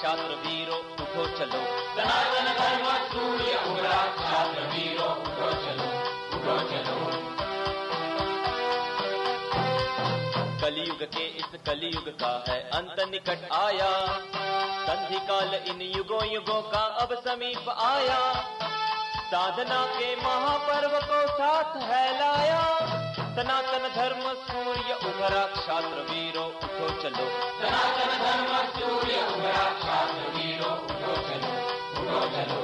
क्षात्र वीरो उठो चलो, सनातन धर्म सूर्य उगला, क्षात्र वीरो उठो चलो, उठो चलो। कलियुग के इस कलियुग का है अंत निकट आया, संधि काल इन युगों युगों का अब समीप आया, साधना के महापर्व को साथ है लाया, सनातन धर्म सूर्य उभरा, क्षात्र वीरो उठो चलो, सनातन धर्म सूर्य उगला, क्षात्र वीरो उठो चलो, उठो चलो।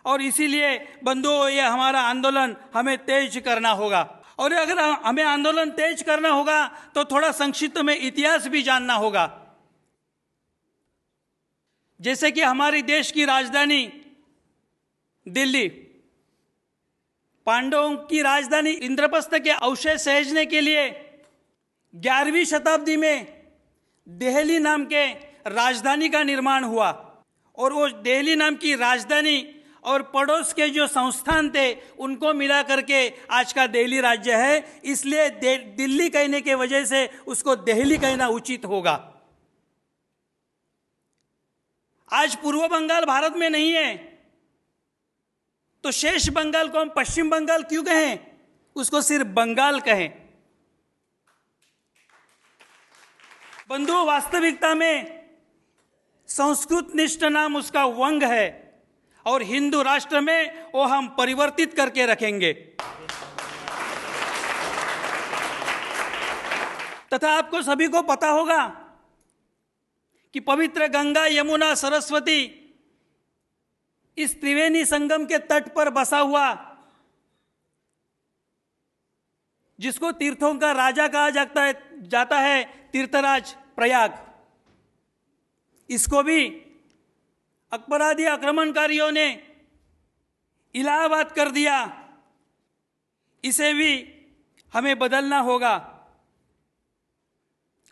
और इसीलिए बंधुओं, ये हमारा आंदोलन हमें तेज करना होगा। और अगर हमें आंदोलन तेज करना होगा तो थोड़ा संक्षिप्त में इतिहास भी जानना होगा। जैसे कि हमारी देश की राजधानी दिल्ली, पांडवों की राजधानी इंद्रप्रस्थ के अवशेष सहेजने के लिए 11वीं शताब्दी में दिल्ली नाम के राजधानी का निर्माण हुआ। और वो दिल्ली नाम की राजधानी और पड़ोस के जो संस्थान थे उनको मिला करके आज का दिल्ली राज्य है। इसलिए दिल्ली कहने के वजह से उसको दिल्ली कहना उचित होगा। आज पूर्व बंगाल भारत में नहीं है, तो शेष बंगाल को हम पश्चिम बंगाल क्यों कहें, उसको सिर्फ बंगाल कहें। बंधुओं, वास्तविकता में संस्कृत निष्ठ नाम उसका वंग है और हिंदू राष्ट्र में वो हम परिवर्तित करके रखेंगे। तथा आपको सभी को पता होगा कि पवित्र गंगा, यमुना, सरस्वती इस त्रिवेणी संगम के तट पर बसा हुआ, जिसको तीर्थों का राजा कहा जाता है तीर्थराज प्रयाग, इसको भी अकबरादी आक्रमणकारियों ने इलाहाबाद कर दिया। इसे भी हमें बदलना होगा।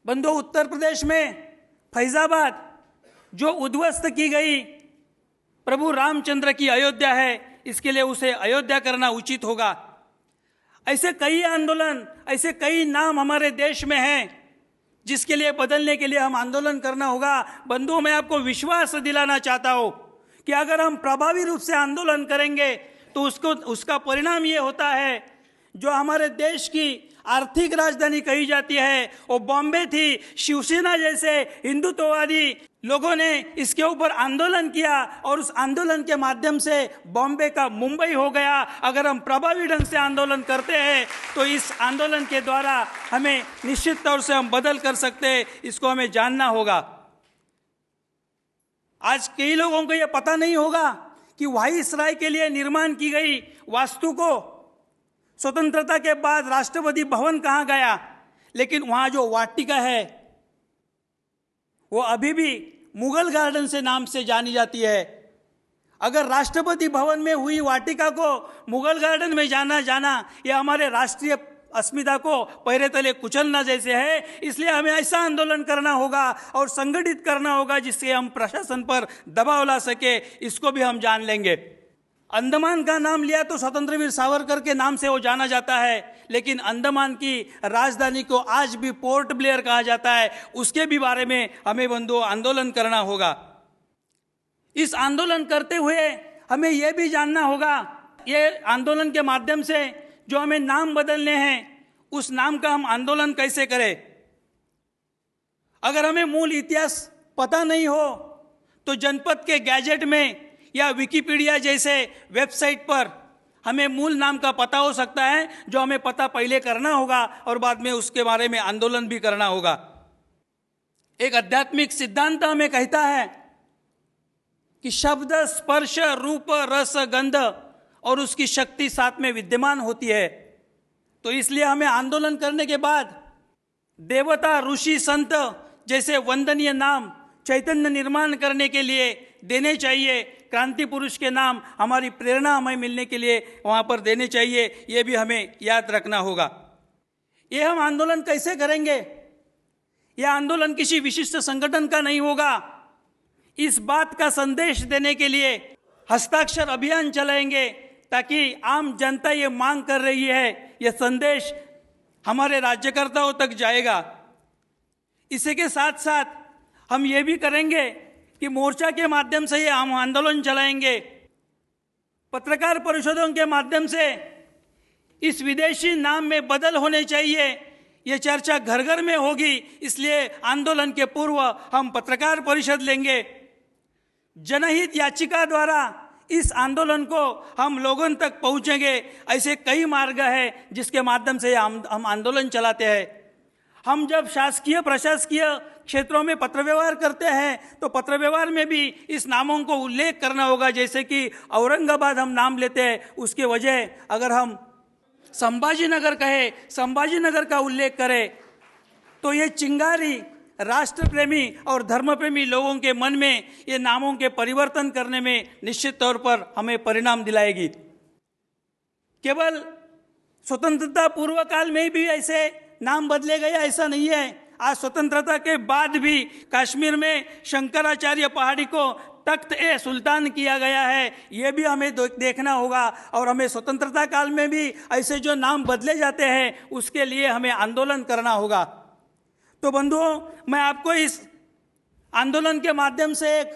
बंधुओं, उत्तर प्रदेश में फैजाबाद जो उद्ध्वस्त की गई प्रभु रामचंद्र की अयोध्या है, इसके लिए उसे अयोध्या करना उचित होगा। ऐसे कई आंदोलन, ऐसे कई नाम हमारे देश में हैं जिसके लिए बदलने के लिए हम आंदोलन करना होगा। बंधुओं, मैं आपको विश्वास दिलाना चाहता हूं कि अगर हम प्रभावी रूप से आंदोलन करेंगे तो उसका परिणाम ये होता है, जो हमारे देश की आर्थिक राजधानी कही जाती है वो बॉम्बे थी। शिवसेना जैसे हिंदुत्ववादी लोगों ने इसके ऊपर आंदोलन किया और उस आंदोलन के माध्यम से बॉम्बे का मुंबई हो गया। अगर हम प्रभावी ढंग से आंदोलन करते हैं तो इस आंदोलन के द्वारा हमें निश्चित तौर से हम बदल कर सकते हैं, इसको हमें जानना होगा। आज कई लोगों को यह पता नहीं होगा कि वायसराय के लिए निर्माण की गई वास्तु को स्वतंत्रता के बाद राष्ट्रपति भवन कहाँ गया, लेकिन वहाँ जो वाटिका है वो अभी भी मुगल गार्डन से नाम से जानी जाती है। अगर राष्ट्रपति भवन में हुई वाटिका को मुगल गार्डन में जाना यह हमारे राष्ट्रीय अस्मिता को पैरे तले कुचलना जैसे है। इसलिए हमें ऐसा आंदोलन करना होगा और संगठित करना होगा जिससे हम प्रशासन पर दबाव ला सके। इसको भी हम जान लेंगे। अंडमान का नाम लिया तो स्वतंत्र वीर सावरकर के नाम से वो जाना जाता है, लेकिन अंडमान की राजधानी को आज भी पोर्ट ब्लेयर कहा जाता है। उसके भी बारे में हमें बंधुओं आंदोलन करना होगा। इस आंदोलन करते हुए हमें यह भी जानना होगा, ये आंदोलन के माध्यम से जो हमें नाम बदलने हैं उस नाम का हम आंदोलन कैसे करें। अगर हमें मूल इतिहास पता नहीं हो तो जनपद के गैजेट में या विकिपीडिया जैसे वेबसाइट पर हमें मूल नाम का पता हो सकता है, जो हमें पता पहले करना होगा और बाद में उसके बारे में आंदोलन भी करना होगा। एक आध्यात्मिक सिद्धांत हमें कहता है कि शब्द, स्पर्श, रूप, रस, गंध और उसकी शक्ति साथ में विद्यमान होती है। तो इसलिए हमें आंदोलन करने के बाद देवता, ऋषि, संत जैसे वंदनीय नाम चैतन्य निर्माण करने के लिए देने चाहिए। क्रांति पुरुष के नाम हमारी प्रेरणा हमें मिलने के लिए वहाँ पर देने चाहिए। ये भी हमें याद रखना होगा। ये हम आंदोलन कैसे करेंगे? यह आंदोलन किसी विशिष्ट संगठन का नहीं होगा। इस बात का संदेश देने के लिए हस्ताक्षर अभियान चलाएंगे ताकि आम जनता ये मांग कर रही है, यह संदेश हमारे राज्यकर्ताओं तक जाएगा। इसी के साथ साथ हम ये भी करेंगे कि मोर्चा के माध्यम से ये हम आंदोलन चलाएंगे, पत्रकार परिषदों के माध्यम से इस विदेशी नाम में बदल होने चाहिए, ये चर्चा घर घर में होगी। इसलिए आंदोलन के पूर्व हम पत्रकार परिषद लेंगे। जनहित याचिका द्वारा इस आंदोलन को हम लोगों तक पहुंचेंगे। ऐसे कई मार्ग हैं जिसके माध्यम से हम आंदोलन चलाते हैं। हम जब शासकीय प्रशासकीय क्षेत्रों में पत्र व्यवहार करते हैं तो पत्र व्यवहार में भी इस नामों को उल्लेख करना होगा। जैसे कि औरंगाबाद हम नाम लेते हैं, उसके वजह अगर हम संभाजीनगर कहे, संभाजीनगर का उल्लेख करें तो ये चिंगारी राष्ट्र प्रेमी और धर्म प्रेमी लोगों के मन में ये नामों के परिवर्तन करने में निश्चित तौर पर हमें परिणाम दिलाएगी। केवल स्वतंत्रता पूर्व काल में भी ऐसे नाम बदले गए ऐसा नहीं है। आज स्वतंत्रता के बाद भी कश्मीर में शंकराचार्य पहाड़ी को तख्त ए सुल्तान किया गया है, ये भी हमें देखना होगा। और हमें स्वतंत्रता काल में भी ऐसे जो नाम बदले जाते हैं उसके लिए हमें आंदोलन करना होगा। तो बंधुओं, मैं आपको इस आंदोलन के माध्यम से एक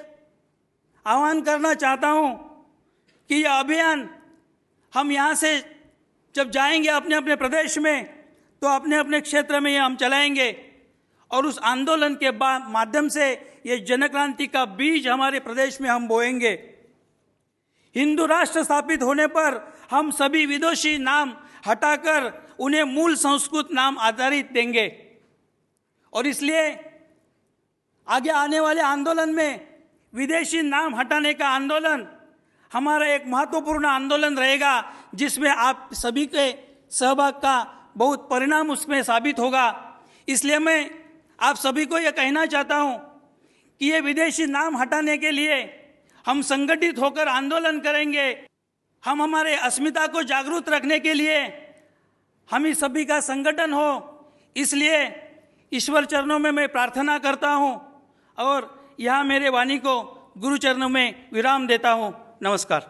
आह्वान करना चाहता हूं कि यह अभियान हम यहाँ से जब जाएंगे अपने अपने प्रदेश में तो अपने अपने क्षेत्र में हम चलाएंगे और उस आंदोलन के माध्यम से ये जनक्रांति का बीज हमारे प्रदेश में हम बोएंगे। हिंदू राष्ट्र स्थापित होने पर हम सभी विदेशी नाम हटाकर उन्हें मूल संस्कृत नाम आधारित देंगे और इसलिए आगे आने वाले आंदोलन में विदेशी नाम हटाने का आंदोलन हमारा एक महत्वपूर्ण आंदोलन रहेगा, जिसमें आप सभी के सहभाग का बहुत परिणाम उसमें साबित होगा। इसलिए मैं आप सभी को यह कहना चाहता हूं कि ये विदेशी नाम हटाने के लिए हम संगठित होकर आंदोलन करेंगे। हम हमारे अस्मिता को जागरूक रखने के लिए हम ही सभी का संगठन हो। इसलिए ईश्वर चरणों में मैं प्रार्थना करता हूं और यहाँ मेरे वाणी को गुरु चरणों में विराम देता हूं। नमस्कार।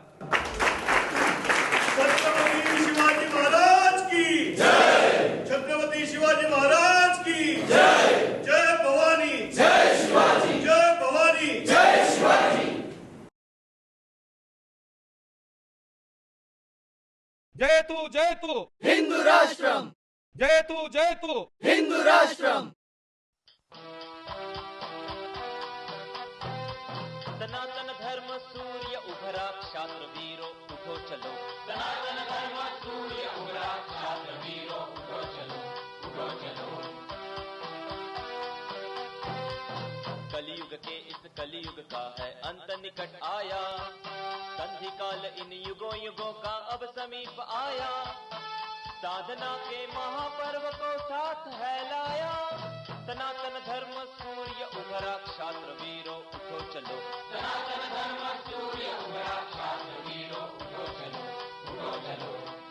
छत्रपति शिवाजी महाराज की जय। छत्रपति शिवाजी महाराज की जय। जय भवानी, जय शिवाजी, जय भवानी, जय शिवाजी। जयतु हिंदू राष्ट्रम, जयतु हिंदू राष्ट्रम। सनातन धर्म सूर्य उभरा, क्षात्र वीरो उठो चलो। सनातन धर्म सूर्य उगला, छात्र वीरों उठो चलो, उठो चलो। कलयुग के इस कलयुग का है अंत निकट आया, संधि काल इन युगों युगों का अब समीप आया। साधना के महापर्व को साथ है लाया, सनातन धर्म सूर्य उभरा, क्षात्र वीरों उठो चलो। सनातन धर्म सूर्य उगला, छात्र वीरों उठो चलो, उठो चलो।